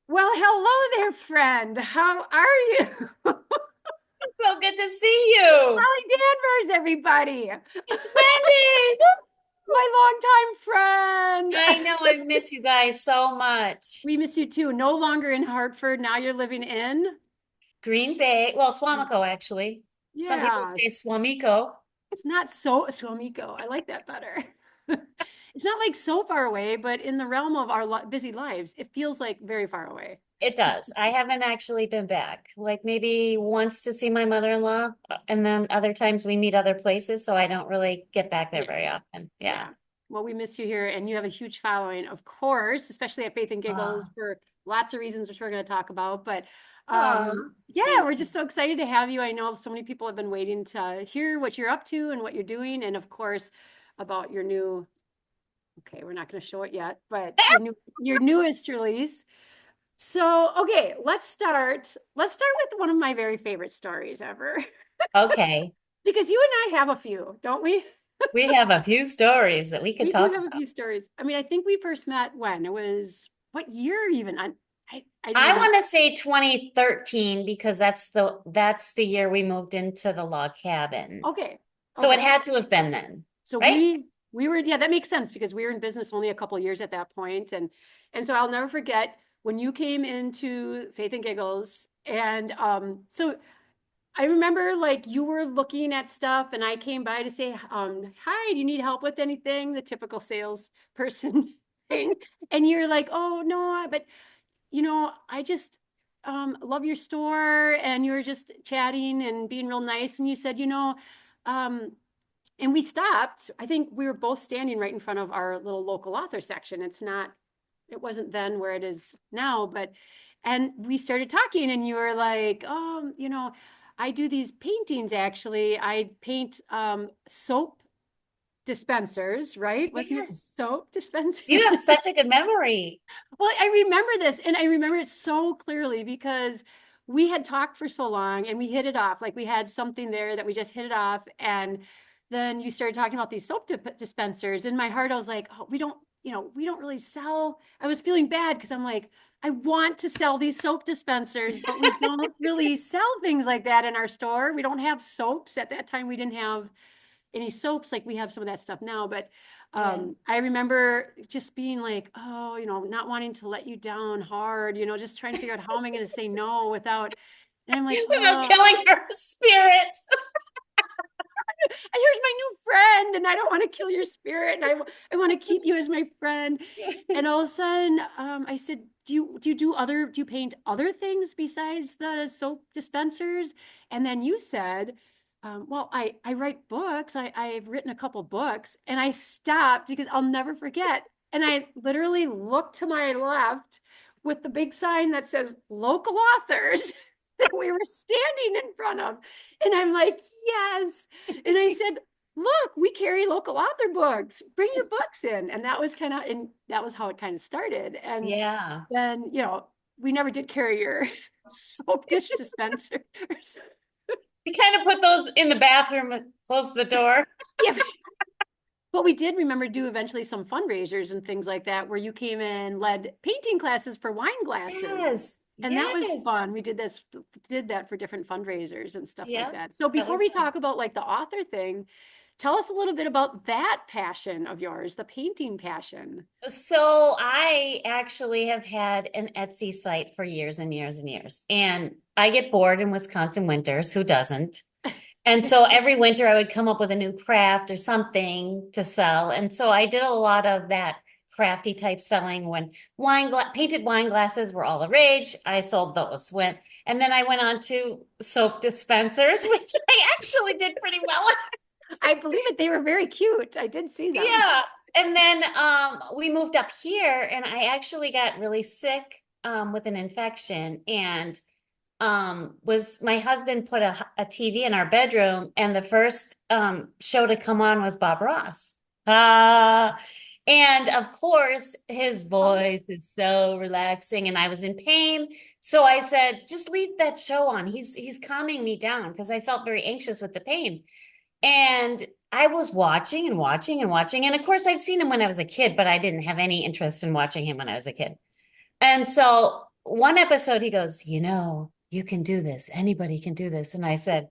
Well, hello there, friend. How are you? So good to see It's you. Holly Danvers, everybody. It's Wendy. My longtime I friend. know I miss you guys so much. We miss you too. No longer in Hartford. Now you're living in? Green Bay, well, Swamico actually. Some people say Yes. Swamico. It's not so Suomiko. I like that better. It's not like so far away, but in the realm of our busy lives, it feels like very far away. It does. I haven't actually been back. Like maybe once to see my mother-in-law, and then other times we meet other places, so I don't really get back there Yeah. very often. Yeah. Yeah. Well, we miss you here, and you have a huge following, of course, especially at Faith and Giggles Oh, for lots of reasons, which we're going to talk about. But oh, yeah, thank we're you. just so excited to have you. I know so many people have been waiting to hear what you're up to and what you're doing, and of course, about your new. Okay, we're not going to show it yet, but your newest release. So, okay, let's start. Let's start with one of my very favorite stories ever, Okay. because you and I have a few, don't we? We have a few stories that we could We do talk have a about. few stories. I mean, I think we first met when it was what year even? I don't I even. want to say 2013 because that's the year we moved into the log cabin. Okay, So it okay. had to have been then, So right? we were, yeah, that makes sense because we were in business only a couple of years at that point, and so I'll never forget when you came into Faith and Giggles, and so I remember like you were looking at stuff, and I came by to say, hi, do you need help with anything? The typical salesperson thing, and you're like, oh no, but I just love your store. And you were just chatting and being real nice. And you said, um, and we stopped. I think we were both standing right in front of our little local author section. It wasn't then where it is now, and we started talking, and you were like, I do these paintings actually. I paint soap dispensers, right? Wasn't it Yes. soap dispensers? You have such a good memory. Well, I remember this, and I remember it so clearly because we had talked for so long and we hit it off. Like we had something there that we just hit it off. And then you started talking about these soap dispensers. In my heart, I was like, oh, we don't really sell. I was feeling bad because I'm like, I want to sell these soap dispensers, but we don't really sell things like that in our store. We don't have soaps. At that time, we didn't have any soaps like we have some of that stuff now. But Yeah. I remember just being like, oh, not wanting to let you down hard, just trying to figure out how am I going to say no without. And I'm like, Without oh, killing her spirit. here's my new friend, and I don't want to kill your spirit, and I want to keep you as my friend. And all of a sudden, I said, do you paint other things besides the soap dispensers? And then you said, well, I write books. I've written a couple books, and I stopped because I'll never forget. And I literally looked to my left with the big sign that says local authors that we were standing in front of. And I'm like, yes. And I said, look, we carry local author books. Bring your books in. And that was how it kind of started. And Yeah. then, we never did carry your soap dish dispenser. We kind of put those in the bathroom and close the door. Yeah, but we did remember do eventually some fundraisers and things like that where you came in, led painting classes for wine glasses. Yes. And that was Yes. fun. We did that for different fundraisers and stuff like Yep. that. So That before was we fun. talk about like the author thing, tell us a little bit about that passion of yours, the painting passion. So I actually have had an Etsy site for years and years and years. And I get bored in Wisconsin winters. Who doesn't? And so every winter I would come up with a new craft or something to sell. And so I did a lot of that crafty type selling when painted wine glasses were all the rage. I sold those. And then I went on to soap dispensers, which I actually did pretty well at. I believe it. They were very cute. I did see them. Yeah. And then we moved up here and I actually got really sick with an infection and was my husband put a TV in our bedroom and the first show to come on was Bob Ross. And of course his Oh, voice is so relaxing and I was in pain. So I said, just leave that show on. He's calming me down because I felt very anxious with the pain. And I was watching and watching and watching. And of course I've seen him when I was a kid, but I didn't have any interest in watching him when I was a kid. And so one episode he goes, you can do this. Anybody can do this. And I said,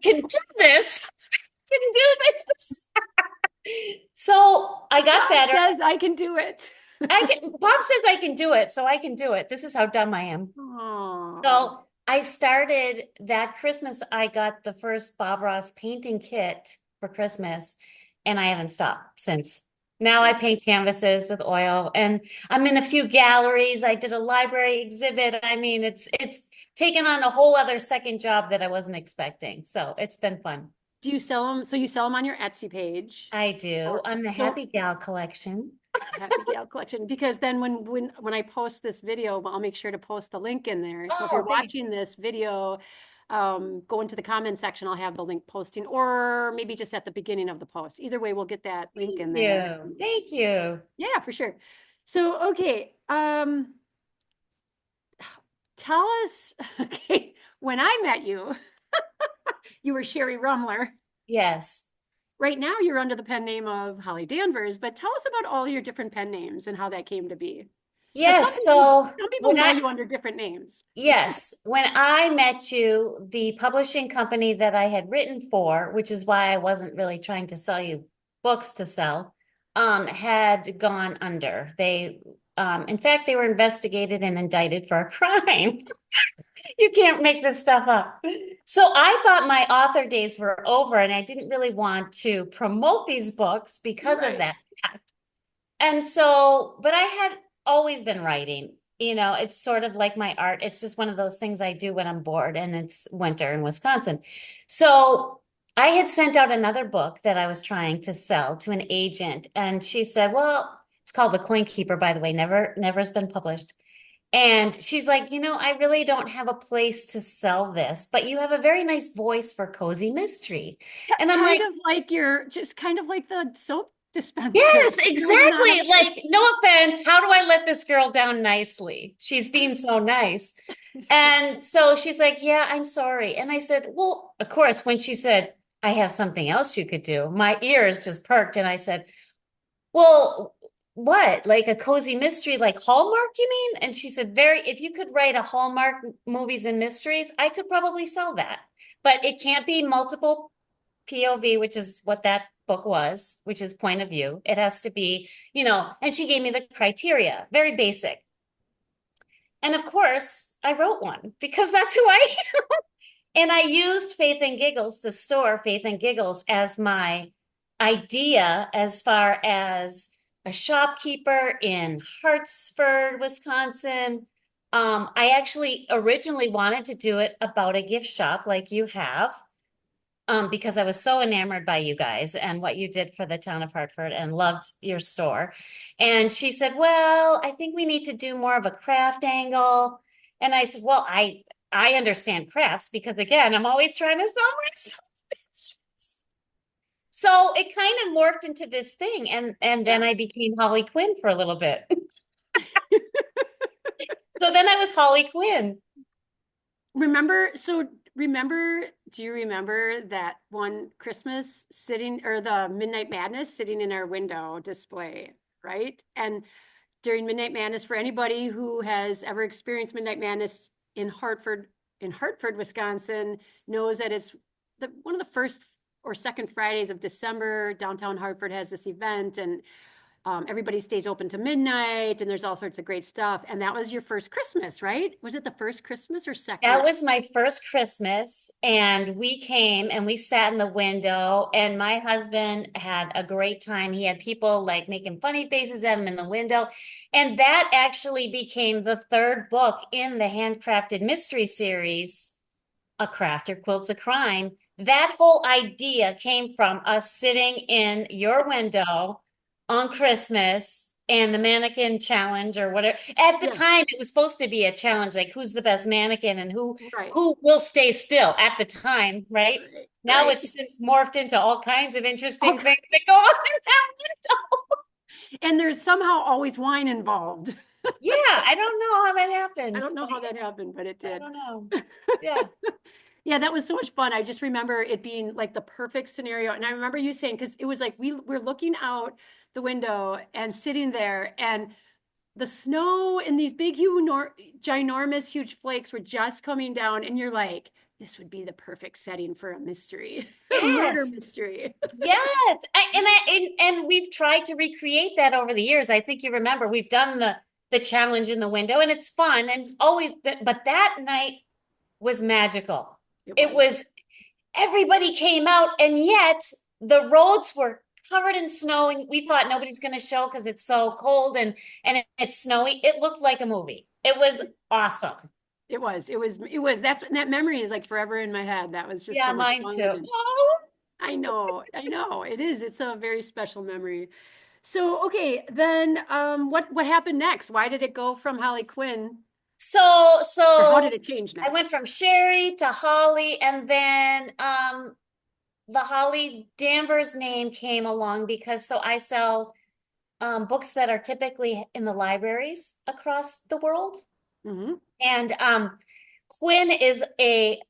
can do this? Can do this. So I got Pop better. says I can do it. Bob says I can do it, so I can do it. This is how dumb I am. Oh, So I started that Christmas. I got the first Bob Ross painting kit for Christmas, and I haven't stopped since. Now I paint canvases with oil, and I'm in a few galleries. I did a library exhibit. I mean, it's taken on a whole other second job that I wasn't expecting. So it's been fun. do you sell them? So you sell them on your Etsy page? I do. Or I'm the so Happy Gal collection. Happy Gal collection, because then when I post this video, I'll make sure to post the link in there. So if you're Oh, thanks. watching this video, go into the comment section. I'll have the link posting, or maybe just at the beginning of the post. Either way, we'll get that link Thank in there. you. Thank you. Yeah, for sure. So okay, tell us. Okay, when I met you, you were Sherry Rumler. Yes. Right now, you're under the pen name of Holly Danvers, but tell us about all your different pen names and how that came to be. Because Yes. So some people when know I you under different names. Yes, when I met you, the publishing company that I had written for, which is why I wasn't really trying to sell you books to sell, had gone under. In fact, they were investigated and indicted for a crime. You can't make this stuff up. So I thought my author days were over, and I didn't really want to promote these books because of Right. that. And so, but I had always been writing. It's sort of like my art. It's just one of those things I do when I'm bored and it's winter in Wisconsin. So I had sent out another book that I was trying to sell to an agent, and she said, "Well, it's called The Coin Keeper, by the way, never has been published." And she's like, I really don't have a place to sell this, but you have a very nice voice for cozy mystery. And I'm Kind like, of like just kind of like the soap dispenser. yes, Not a exactly. Like, no offense. How do I let this girl down nicely? She's being so nice. And so she's like, yeah, I'm sorry. And I said, well, of course, when she said, I have something else you could do, my ears just perked. And I said, well, what? Like a cozy mystery, like Hallmark, you mean? And she said, if you could write a Hallmark movies and mysteries, I could probably sell that. But it can't be multiple POV, which is what that book was, which is point of view. It has to be, and she gave me the criteria, very basic. And of course, I wrote one because that's who I am. And I used Faith and Giggles, the store Faith and Giggles, as my idea as far as a shopkeeper in Hartsford, Wisconsin. I actually originally wanted to do it about a gift shop like you have, because I was so enamored by you guys and what you did for the town of Hartford and loved your store. And she said, well, I think we need to do more of a craft angle. And I said, well, I understand crafts because again, I'm always trying to sell myself. So it kind of morphed into this thing. And Yeah. then I became Holly Quinn for a little bit. So then I was Holly Quinn. Remember, do you remember that one Christmas sitting, or the Midnight Madness sitting in our window display, right? And during Midnight Madness, for anybody who has ever experienced Midnight Madness in Hartford, Wisconsin, knows that it's one of the first or second Fridays of December. Downtown Hartford has this event, and everybody stays open to midnight, and there's all sorts of great stuff. And that was your first Christmas, right? Was it the first Christmas or That second? was my first Christmas, and we came and we sat in the window, and my husband had a great time. He had people like making funny faces at him in the window. And that actually became the third book in the handcrafted mystery series, A Crafter Quilts a Crime. That whole idea came from us sitting in your window on Christmas and the mannequin challenge or whatever. At the Yeah, time, it was supposed to be a challenge, like who's the best mannequin and who right, who will stay still at the time, right? right, Now right. it's since morphed into all kinds of interesting Okay. things that go on in that window. And there's somehow always wine involved. Yeah, I don't know how that I don't happens, know but how that happened, but it I did. don't know. Yeah. Yeah, that was so much fun. I just remember it being like the perfect scenario. And I remember you saying, because it was like we were looking out the window and sitting there, and the snow and these big, huge, ginormous, huge flakes were just coming down, and you're like, this would be the perfect setting for a mystery, a murder Yes. mystery. Yes. And we've tried to recreate that over the years. I think you remember we've done the challenge in the window and it's fun and it's always but that night was magical. It It was. was everybody came out and yet the roads were covered in snow and we thought nobody's going to show because it's so cold and it's snowy. It looked like a movie. It was awesome. It was. It was. It was. That's that memory is like forever in my head. That was just Yeah, so much mine fun. too. And Oh. I know. I know. It is. It's a very special memory. So, okay, then what happened next? Why did it go from Holly Quinn, So or how so did it change I went next? from Sherry to Holly and then the Holly Danvers name came along because so I sell books that are typically in the libraries across the world. Hmm. And Quinn is a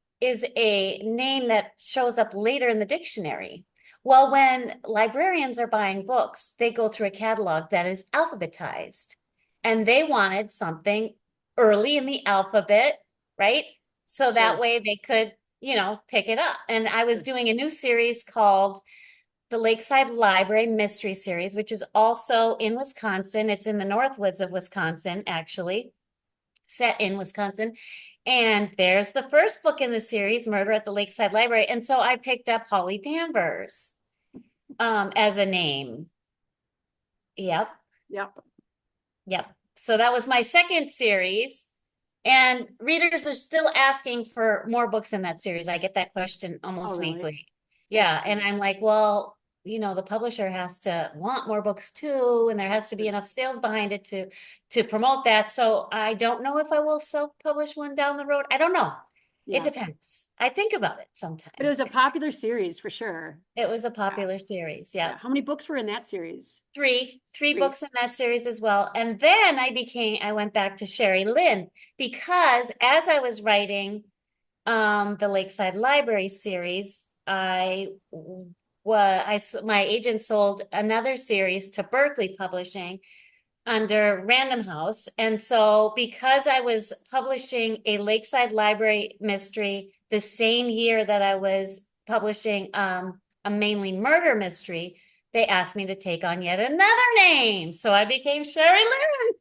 name that shows up later in the dictionary. Well, when librarians are buying books, they go through a catalog that is alphabetized, and they wanted something early in the alphabet, right? So that Sure. way they could, pick it up. And I was Sure. doing a new series called the Lakeside Library Mystery Series, which is also in Wisconsin. It's in the Northwoods of Wisconsin, actually, set in Wisconsin. And there's the first book in the series, Murder at the Lakeside Library. And so I picked up Holly Danvers as a name. Yep, Yep. yep. So that was my second series. And readers are still asking for more books in that series. I get that question Oh, almost really? weekly. That's Yeah. And great. I'm like, well, the publisher has to want more books too, and there has to be Sure. enough sales behind it to promote that. So I don't know if I will self-publish one down the road. I don't know. It Yeah. depends. I think about it But it was sometimes. a popular series for sure. It was a Yeah. popular series. Yeah. Yep. How many books were in that series? Three Three. books in that series as well. And then I went back to Sherry Lynn because as I was writing the Lakeside Library series, my agent sold another series to Berkeley Publishing under Random House. And so because I was publishing a Lakeside Library mystery the same year that I was publishing a mainly murder mystery, they asked me to take on yet another name. So I became Sherry Lynn.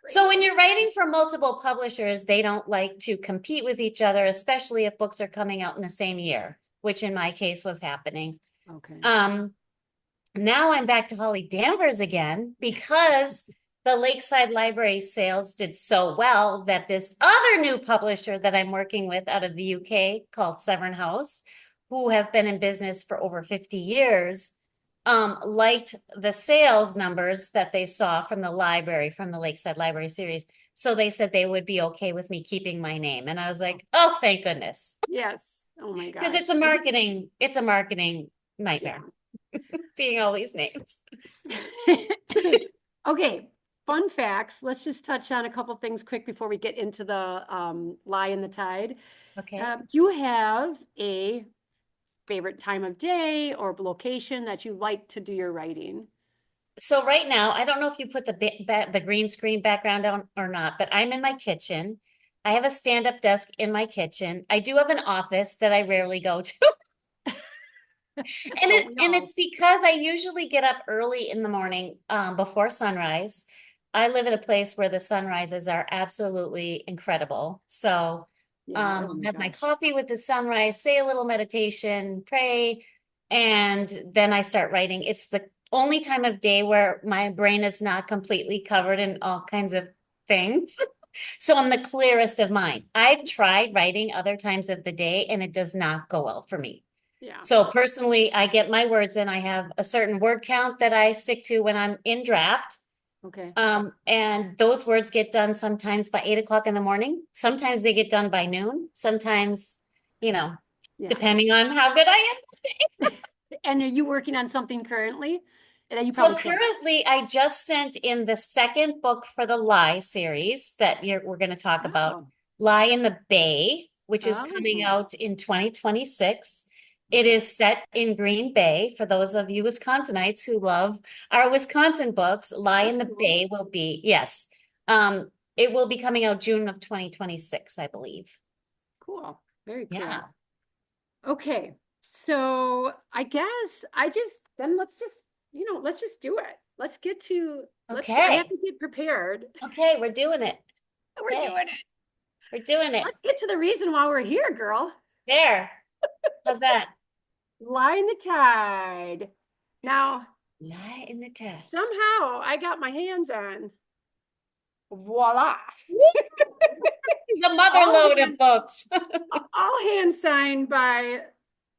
So when Crazy. you're writing for multiple publishers, they don't like to compete with each other, especially if books are coming out in the same year, which in my case was happening. Okay. Um, Now I'm back to Holly Danvers again because the Lakeside Library sales did so well that this other new publisher that I'm working with out of the UK called Severn House, who have been in business for over 50 years, liked the sales numbers that they saw from the library, from the Lakeside Library series. So they said they would be okay with me keeping my name. And I was Oh, like, oh, thank goodness. yes. Oh my Because gosh. it's a marketing Yeah. nightmare being all these names. Okay, fun facts. Let's just touch on a couple things quick before we get into the lie in the tide. Okay. Do you have a favorite time of day or location that you like to do your writing? So right now, I don't know if you put the green screen background on or not, but I'm in my kitchen. I have a stand-up desk in my kitchen. I do have an office that I rarely go to. And Don't it we and all? it's because I usually get up early in the morning before sunrise. I live in a place where the sunrises are absolutely incredible. So Yeah. Oh I'll my have my gosh. coffee with the sunrise, say a little meditation, pray, and then I start writing. It's the only time of day where my brain is not completely covered in all kinds of things. So I'm the clearest of mind. I've tried writing other times of the day and it does not go well for me. Yeah. So personally, I get my words in. I have a certain word count that I stick to when I'm in draft. Okay. And those words get done sometimes by 8 o'clock in the morning. Sometimes they get done by noon. Sometimes, you know, Yeah. depending on how good I am. And are you working on something currently? And you So probably can't. currently, I just sent in the second book for the Lie series that we're going to talk about, Oh. Lie in the Bay, which is coming Oh. out in 2026. It is set in Green Bay. For those of you Wisconsinites who love our Wisconsin books, Lie in That's the cool. Bay will be, yes. It will be coming out June of 2026, I believe. Cool. Very Yeah. cool. Okay. So I guess I just then let's just, let's just do it. I have Okay. to get prepared. Okay, we're doing it. We're Okay, doing it. we're doing it. Let's get to the reason why we're here, girl. There. How's that? Line the tide. Now, Lie in the tub. somehow I got my hands on. Voila. The mother All load of hands, books. all hands signed by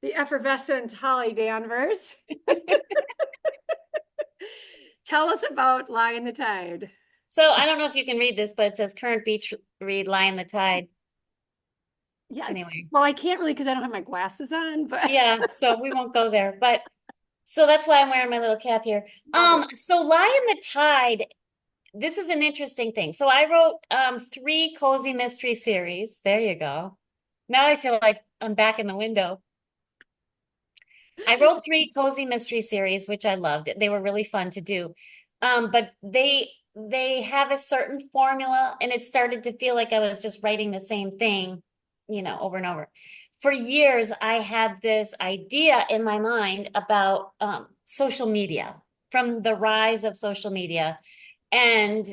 the effervescent Holly Danvers. Tell us about Lie in the Tide. So I don't know if you can read this, but it says current beach read Lie in the Tide. Yes. Anyway. Well, I can't really because I don't have my glasses on, but Yeah, so we won't go there. But so that's why I'm wearing my little cap here. love it. So Lie in the Tide, this is an interesting thing. So I wrote three cozy mystery series. There you go. Now I feel like I'm back in the window. I wrote three cozy mystery series, which I loved. They were really fun to do. But they have a certain formula, and it started to feel like I was just writing the same thing, over and over. For years, I had this idea in my mind about social media, from the rise of social media, and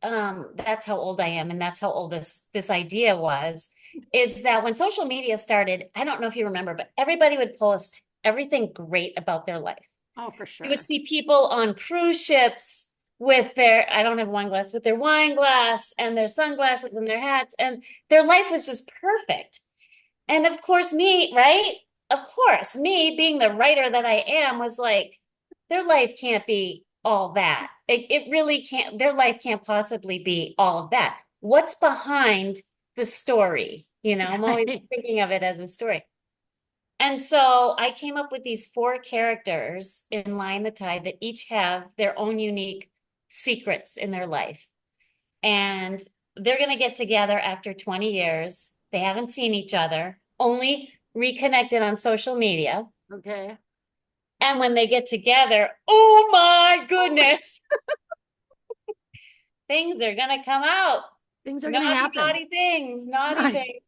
that's how old I am, and that's how old this idea was. Is that when social media started, I don't know if you remember, but everybody would post everything great about their life. Oh, for You would sure. see people on cruise ships with their, I don't have a wine glass, with their wine glass and their sunglasses and their hats, and their life was just perfect. And of course, me, right? Of course, me being the writer that I am was like, their life can't be all that. It really can't, their life can't possibly be all of that. What's behind the story? I'm always thinking of it as a story. And so I came up with these four characters in Line the Tide that each have their own unique secrets in their life. And they're going to get together after 20 years. They haven't seen each other, only reconnected on social media. Okay. And when they get together, oh my Oh my, goodness, things are going to come out. things are going to Naughty, happen. naughty things, naughty Right. things.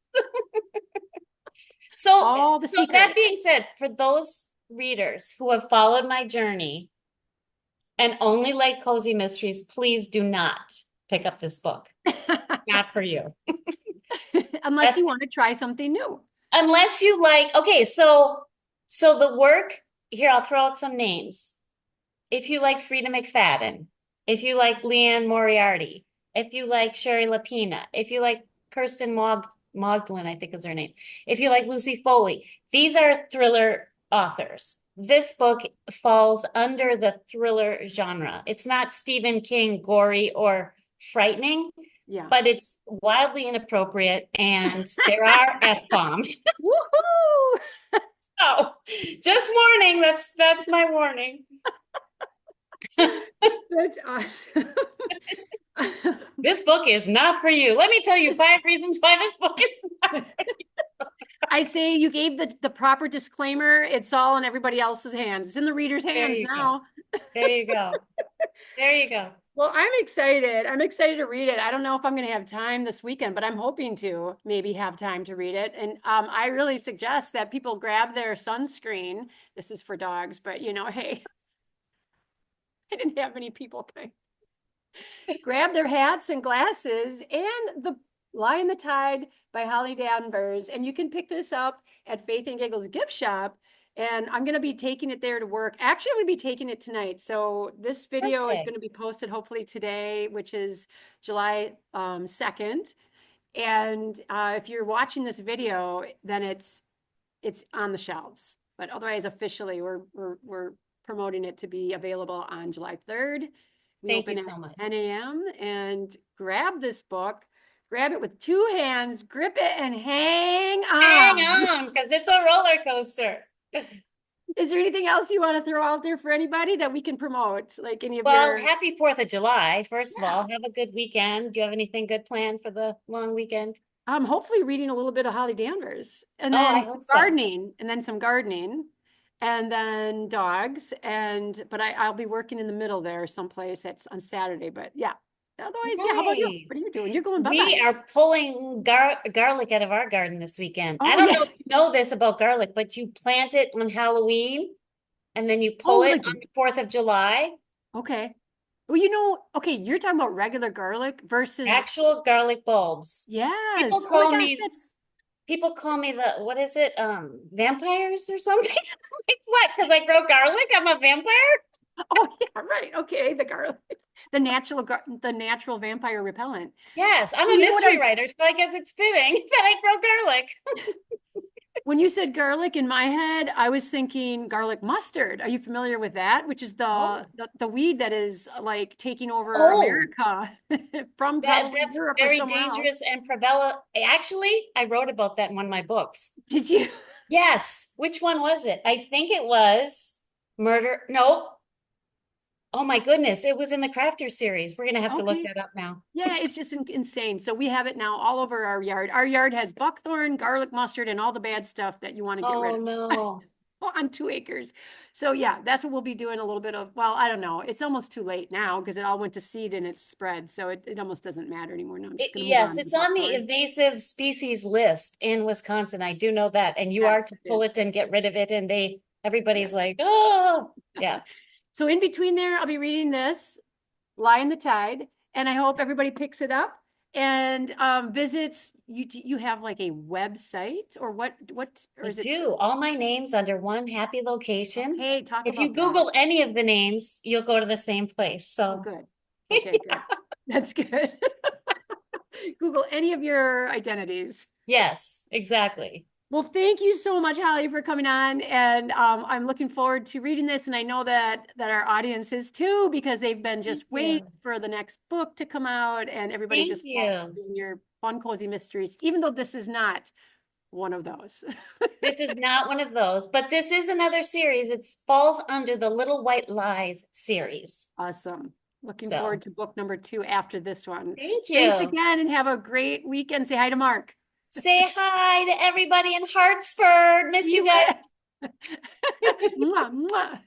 So, All the so that secrets. being said, for those readers who have followed my journey and only like cozy mysteries, please do not pick up this book. Not for you. Unless That's you want to try something new. unless you like, okay, so the work here, I'll throw out some names. If you like Frida McFadden, if you like Leanne Moriarty, if you like Sherry Lapina, if you like Kirsten Moglen, I think is her name, if you like Lucy Foley, these are thriller authors. This book falls under the thriller genre. It's not Stephen King gory or frightening, Yeah. but it's wildly inappropriate and there are F-bombs. Woohoo! So just warning, that's my warning. That's awesome. This book is not for you. Let me tell you five reasons why this book is not. I say you gave the proper disclaimer. It's all in everybody else's hands. It's in the reader's There hands you go. now. There you go. There you go. Well, I'm excited. I'm excited to read it. I don't know if I'm going to have time this weekend, but I'm hoping to maybe have time to read it. And I really suggest that people grab their sunscreen. This is for dogs, but hey, I didn't have any people thing. Grab their hats and glasses and the Lie in the Tide by Holly Danvers. And you can pick this up at Faith and Giggles gift shop. And I'm going to be taking it there to work. Actually, I'm going to be taking it tonight. So this video is Okay. going to be posted hopefully today, which is July 2nd. And if you're watching this video, then it's on the shelves. But otherwise, officially, we're promoting it to be available on July 3rd. We Thank you open at so much. 10 a.m. and grab this book, grab it with two hands, grip it, and hang Hang on. on, because it's a roller coaster. Is there anything else you want to throw out there for anybody that we can promote? Like any of Well, your, happy 4th of July. First of yeah. all, have a good weekend. Do you have anything good planned for the long weekend? Hopefully reading a little bit of Holly Danvers and Oh, I then some hope so. gardening and then some gardening and then dogs but I'll be working in the middle there someplace that's on Saturday. But yeah. Otherwise, yeah, how about you? Nice. What are you doing? You're going We bye-bye. are pulling garlic out of our garden this weekend. I Oh don't yeah. know if you know this about garlic, but you plant it on Halloween and then you pull Oh, it like on the 4th of July. okay. Well, okay, you're talking about regular garlic versus Actual garlic bulbs. People yes. Oh my call gosh, me that's people call me the what is it? Vampires or something? Like what? Because I grow garlic? I'm a vampire? oh yeah, right. Okay, the garlic. The natural vampire repellent. Yes, I'm Well, a you know what I mystery was writer, so I guess it's fitting that I grow garlic. when you said garlic in my head, I was thinking garlic mustard. Are you familiar with that? Which is Oh. the weed that is like taking over Oh, America from probably that's Europe or very somewhere else. dangerous and prevalent. Actually, I wrote about that in one of my books. Did you? Yes. Which one was it? I think it was Murder. No. Oh my goodness. It was in the Crafter series. We're gonna have to look Okay. that up now. Yeah, it's just insane. So we have it now all over our yard. Our yard has buckthorn, garlic mustard, and all the bad stuff that you want to get rid Oh of. no. On 2 acres. So yeah, that's what we'll be doing a little bit of. Well, I don't know. It's almost too late now because it all went to seed and it's spread. So it almost doesn't matter anymore. Now I'm just going to move Yes, on to the it's on the buckthorn. invasive species list in Wisconsin. I do know that. And you are Yes, to it pull is. it and get rid of it. And Yeah. everybody's like, oh, yeah. So in between there, I'll be reading this, Lie in the Tide, and I hope everybody picks it up and visits. You have like a website or what or I is it? do. All my names under one happy location. Okay, talk If you about that. Google any of the names, you'll go to the same place. Oh, So, good. Okay, good. That's good. Google any of your identities. yes, exactly. Well, thank you so much, Holly, for coming on. And I'm looking forward to reading this. And I know that our audience is too, because they've been Thank just waiting you. for the next book to come out, and everybody Thank just loves you. reading your fun, cozy mysteries, even though this is not one of those. This is not one of those, but this is another series. It falls under the Little White Lies series. Awesome. Looking forward So, to book number 2 after this one. thank Thanks you. again and have a great weekend. Say hi to Mark. Say hi to everybody in Hartsford. Miss you You guys. bet. Mwah, mwah.